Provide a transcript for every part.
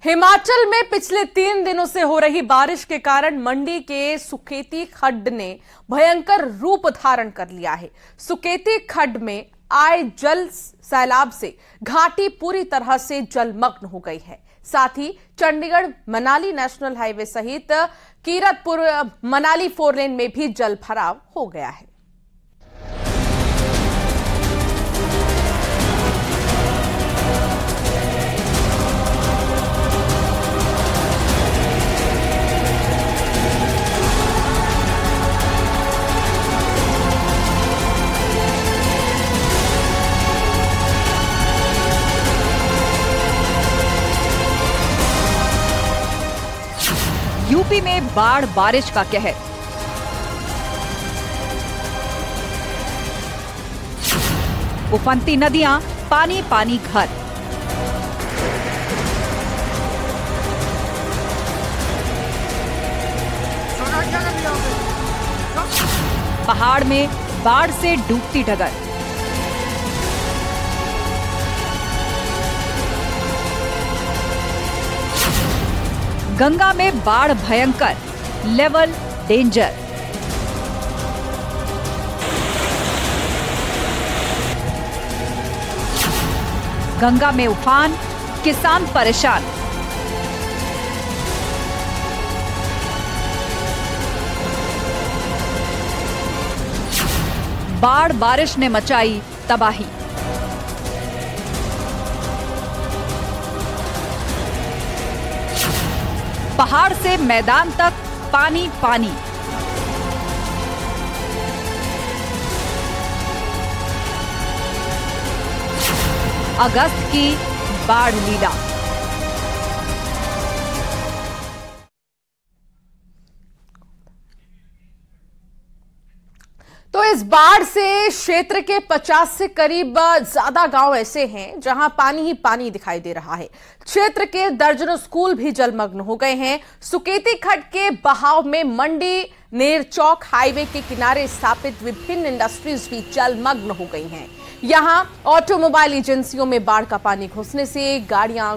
हिमाचल में पिछले 3 दिनों से हो रही बारिश के कारण मंडी के सुकेती खड्ड ने भयंकर रूप धारण कर लिया है। सुकेती खड्ड में आए जल सैलाब से घाटी पूरी तरह से जलमग्न हो गई है। साथ ही चंडीगढ़ मनाली नेशनल हाईवे सहित कीरतपुर मनाली 4 लेन में भी जल भराव हो गया है। यूपी में बाढ़ बारिश का कहर। उफनती नदियां, पानी पानी घर। पहाड़ में बाढ़ से डूबती डगर। गंगा में बाढ़ भयंकर, लेवल डेंजर। गंगा में उफान, किसान परेशान। बाढ़ बारिश ने मचाई तबाही। पहाड़ से मैदान तक पानी पानी। अगस्त की बाढ़ लीला। तो इस बाढ़ से क्षेत्र के 50 से करीब ज्यादा गांव ऐसे हैं जहां पानी ही पानी दिखाई दे रहा है। क्षेत्र के दर्जनों स्कूल भी जलमग्न हो गए हैं। सुकेती खड्ड के बहाव में मंडी नेरचौक हाईवे के किनारे स्थापित विभिन्न इंडस्ट्रीज भी जलमग्न हो गई हैं। यहां ऑटोमोबाइल एजेंसियों में बाढ़ का पानी घुसने से गाड़ियां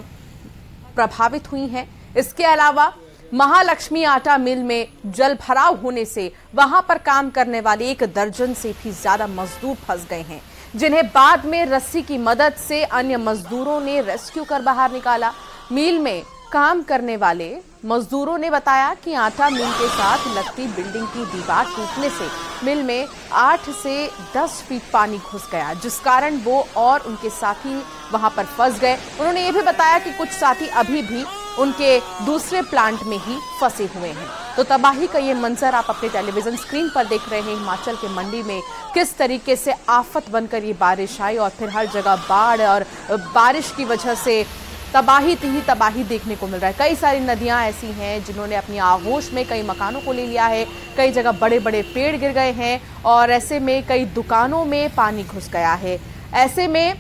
प्रभावित हुई हैं। इसके अलावा महालक्ष्मी आटा मिल में जल भराव होने से वहां पर काम करने वाले 1 दर्जन से भी ज्यादा मजदूर फंस गए हैं, जिन्हें बाद में रस्सी की मदद से अन्य मजदूरों ने रेस्क्यू कर बाहर निकाला। मिल में काम करने वाले मजदूरों ने बताया कि आटा मिल के साथ लगती बिल्डिंग की दीवार टूटने से मिल में 8 से 10 फीट पानी घुस गया, जिस कारण वो और उनके साथी वहां पर फंस गए। उन्होंने ये भी बताया कि कुछ साथी अभी भी उनके दूसरे प्लांट में ही फंसे हुए हैं। तो तबाही का ये मंजर आप अपने टेलीविजन स्क्रीन पर देख रहे हैं। हिमाचल के मंडी में किस तरीके से आफत बनकर ये बारिश आई और फिर हर जगह बाढ़ और बारिश की वजह से तबाही ही तबाही देखने को मिल रहा है। कई सारी नदियां ऐसी हैं जिन्होंने अपनी आगोश में कई मकानों को ले लिया है। कई जगह बड़े बड़े पेड़ गिर गए हैं और ऐसे में कई दुकानों में पानी घुस गया है। ऐसे में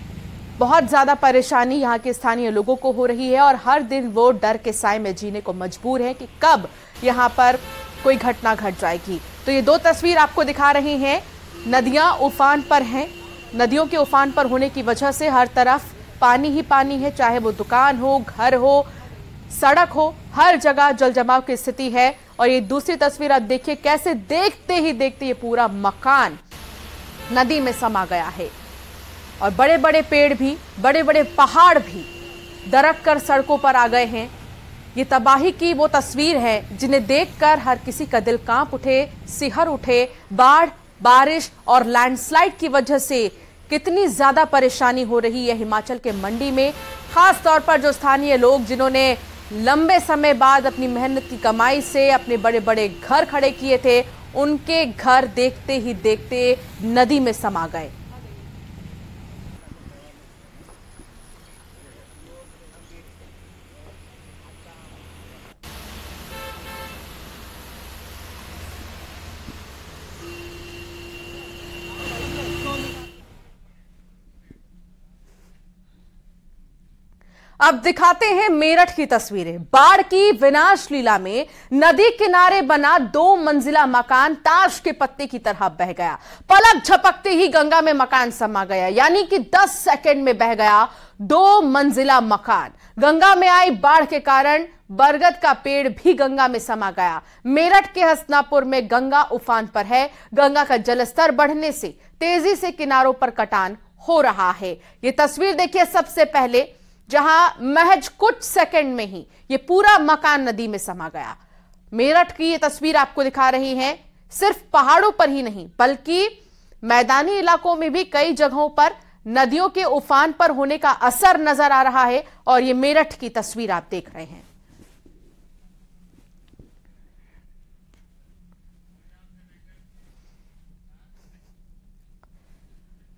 बहुत ज्यादा परेशानी यहाँ के स्थानीय लोगों को हो रही है और हर दिन वो डर के साए में जीने को मजबूर है कि कब यहाँ पर कोई घटना घट जाएगी। तो ये 2 तस्वीर आपको दिखा रही हैं। नदियां उफान पर हैं। नदियों के उफान पर होने की वजह से हर तरफ पानी ही पानी है, चाहे वो दुकान हो, घर हो, सड़क हो, हर जगह जल जमाव की स्थिति है। और ये दूसरी तस्वीर आप देखिए कैसे देखते ही देखते ये पूरा मकान नदी में समा गया है और बड़े बड़े पेड़ भी, बड़े बड़े पहाड़ भी दरक कर सड़कों पर आ गए हैं। ये तबाही की वो तस्वीर है जिन्हें देखकर हर किसी का दिल कांप उठे, सिहर उठे। बाढ़, बारिश और लैंडस्लाइड की वजह से कितनी ज्यादा परेशानी हो रही है हिमाचल के मंडी में। खास तौर पर जो स्थानीय लोग जिन्होंने लंबे समय बाद अपनी मेहनत की कमाई से अपने बड़े बड़े घर खड़े किए थे, उनके घर देखते ही देखते नदी में समा गए। अब दिखाते हैं मेरठ की तस्वीरें। बाढ़ की विनाश लीला में नदी किनारे बना 2 मंजिला मकान ताश के पत्ते की तरह बह गया। पलक झपकते ही गंगा में मकान समा गया, यानी कि 10 सेकंड में बह गया 2 मंजिला मकान। गंगा में आई बाढ़ के कारण बरगद का पेड़ भी गंगा में समा गया। मेरठ के हसनापुर में गंगा उफान पर है। गंगा का जलस्तर बढ़ने से तेजी से किनारों पर कटान हो रहा है। ये तस्वीर देखिए सबसे पहले, जहां महज कुछ सेकंड में ही ये पूरा मकान नदी में समा गया। मेरठ की ये तस्वीर आपको दिखा रही है। सिर्फ पहाड़ों पर ही नहीं बल्कि मैदानी इलाकों में भी कई जगहों पर नदियों के उफान पर होने का असर नजर आ रहा है और ये मेरठ की तस्वीर आप देख रहे हैं।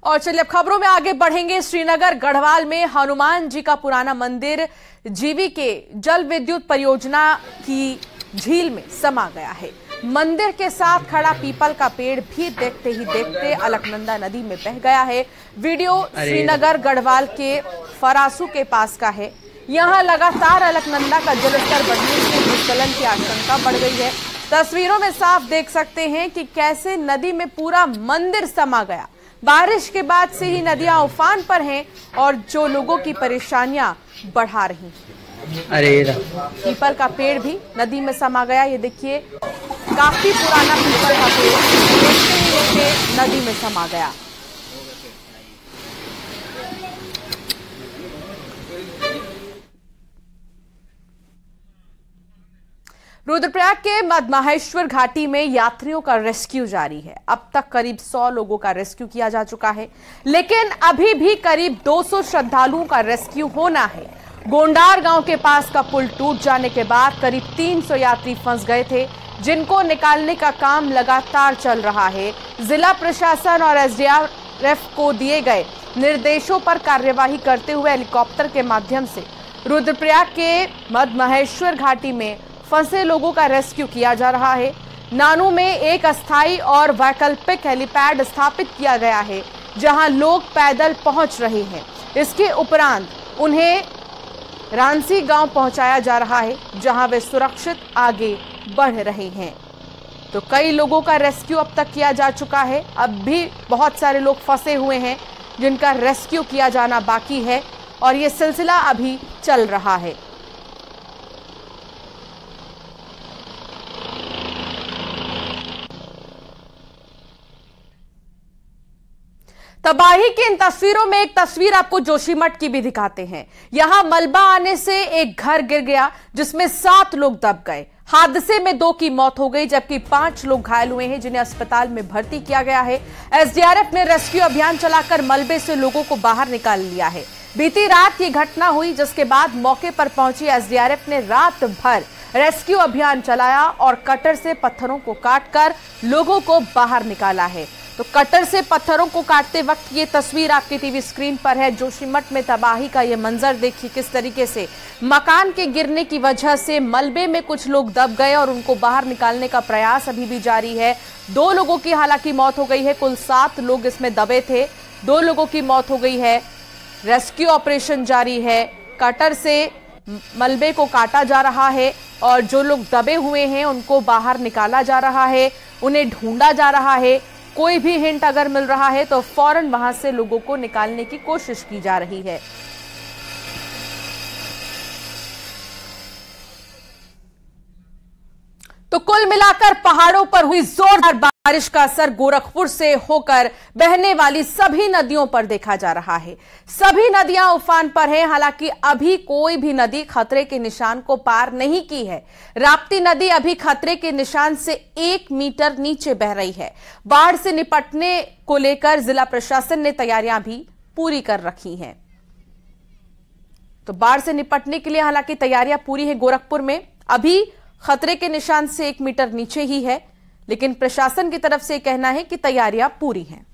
और चलिए अब खबरों में आगे बढ़ेंगे। श्रीनगर गढ़वाल में हनुमान जी का पुराना मंदिर जीवी के जल विद्युत परियोजना की झील में समा गया है। मंदिर के साथ खड़ा पीपल का पेड़ भी देखते ही देखते अलकनंदा नदी में बह गया है। वीडियो श्रीनगर गढ़वाल के फरासू के पास का है। यहां लगातार अलकनंदा का जलस्तर बढ़ने से भूस्खलन की आशंका बढ़ गई है। तस्वीरों में साफ देख सकते हैं कि कैसे नदी में पूरा मंदिर समा गया। बारिश के बाद से ही नदियां उफान पर हैं और जो लोगों की परेशानियां बढ़ा रही हैं। अरे पीपल का पेड़ भी नदी में समा गया। ये देखिए काफी पुराना पीपल का पेड़ देखते ही देखते नदी में समा गया। रुद्रप्रयाग के मदमाहेश्वर घाटी में यात्रियों का रेस्क्यू जारी है। अब तक करीब 100 लोगों का रेस्क्यू किया जा चुका है, लेकिन अभी भी करीब 200 श्रद्धालुओं का रेस्क्यू होना है। गोंडार गांव के पास का पुल टूट जाने के बाद करीब 300 यात्री फंस गए थे, जिनको निकालने का काम लगातार चल रहा है। जिला प्रशासन और एसडीआरएफ को दिए गए निर्देशों पर कार्यवाही करते हुए हेलीकॉप्टर के माध्यम से रुद्रप्रयाग के मदमाहेश्वर घाटी में फंसे लोगों का रेस्क्यू किया जा रहा है। नानू में एक अस्थायी और वैकल्पिक हेलीपैड स्थापित किया गया है, जहां लोग पैदल पहुंच रहे हैं। इसके उपरांत उन्हें रांसी गांव पहुंचाया जा रहा है, जहां वे सुरक्षित आगे बढ़ रहे हैं। तो कई लोगों का रेस्क्यू अब तक किया जा चुका है। अब भी बहुत सारे लोग फंसे हुए हैं जिनका रेस्क्यू किया जाना बाकी है और ये सिलसिला अभी चल रहा है। तबाही की इन तस्वीरों में एक तस्वीर आपको जोशीमठ की भी दिखाते हैं। यहां मलबा आने से एक घर गिर गया, जिसमें 7 लोग दब गए। हादसे में 2 की मौत हो गई, जबकि 5 लोग घायल हुए हैं, जिन्हें अस्पताल में भर्ती किया गया है। एसडीआरएफ ने रेस्क्यू अभियान चलाकर मलबे से लोगों को बाहर निकाल लिया है। बीती रात ये घटना हुई, जिसके बाद मौके पर पहुंची एसडीआरएफ ने रात भर रेस्क्यू अभियान चलाया और कटर से पत्थरों को काटकर लोगों को बाहर निकाला है। तो कटर से पत्थरों को काटते वक्त ये तस्वीर आपकी टीवी स्क्रीन पर है। जोशीमठ में तबाही का ये मंजर देखिए, किस तरीके से मकान के गिरने की वजह से मलबे में कुछ लोग दब गए और उनको बाहर निकालने का प्रयास अभी भी जारी है। 2 लोगों की हालांकि मौत हो गई है। कुल 7 लोग इसमें दबे थे, 2 लोगों की मौत हो गई है। रेस्क्यू ऑपरेशन जारी है। कटर से मलबे को काटा जा रहा है और जो लोग दबे हुए हैं उनको बाहर निकाला जा रहा है, उन्हें ढूंढा जा रहा है। कोई भी हिंट अगर मिल रहा है तो फौरन वहां से लोगों को निकालने की कोशिश की जा रही है। तो कुल मिलाकर पहाड़ों पर हुई जोरदार बारिश का असर गोरखपुर से होकर बहने वाली सभी नदियों पर देखा जा रहा है। सभी नदियां उफान पर हैं। हालांकि अभी कोई भी नदी खतरे के निशान को पार नहीं की है। राप्ती नदी अभी खतरे के निशान से 1 मीटर नीचे बह रही है। बाढ़ से निपटने को लेकर जिला प्रशासन ने तैयारियां भी पूरी कर रखी हैं। तो बाढ़ से निपटने के लिए हालांकि तैयारियां पूरी है। गोरखपुर में अभी खतरे के निशान से 1 मीटर नीचे ही है, लेकिन प्रशासन की तरफ से कहना है कि तैयारियां पूरी हैं।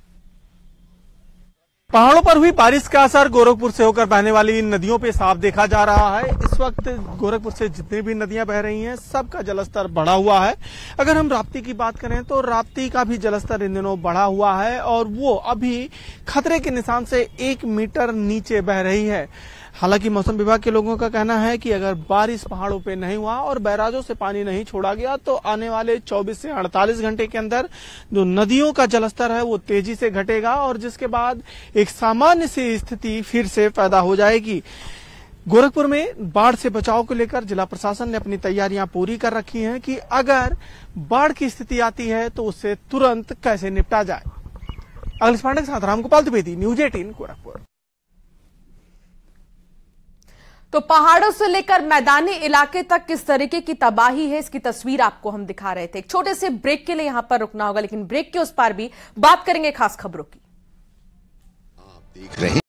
पहाड़ों पर हुई बारिश का असर गोरखपुर से होकर बहने वाली नदियों पे साफ देखा जा रहा है। इस वक्त गोरखपुर से जितनी भी नदियां बह रही हैं, सबका जलस्तर बढ़ा हुआ है। अगर हम राप्ती की बात करें तो राप्ती का भी जलस्तर इन दिनों बढ़ा हुआ है और वो अभी खतरे के निशान से 1 मीटर नीचे बह रही है। हालांकि मौसम विभाग के लोगों का कहना है कि अगर बारिश पहाड़ों पे नहीं हुआ और बैराजों से पानी नहीं छोड़ा गया तो आने वाले 24 से 48 घंटे के अंदर जो नदियों का जलस्तर है वो तेजी से घटेगा और जिसके बाद एक सामान्य सी स्थिति फिर से पैदा हो जाएगी। गोरखपुर में बाढ़ से बचाव को लेकर जिला प्रशासन ने अपनी तैयारियां पूरी कर रखी हैं कि अगर बाढ़ की स्थिति आती है तो उससे तुरंत कैसे निपटा जाए। अखिलेश पांडे के साथ रामगोपाल द्विवेदी, न्यूज 18 गोरखपुर। तो पहाड़ों से लेकर मैदानी इलाके तक किस तरीके की तबाही है, इसकी तस्वीर आपको हम दिखा रहे थे। एक छोटे से ब्रेक के लिए यहां पर रुकना होगा, लेकिन ब्रेक के उस पार भी बात करेंगे खास खबरों की। आप देख रहे हैं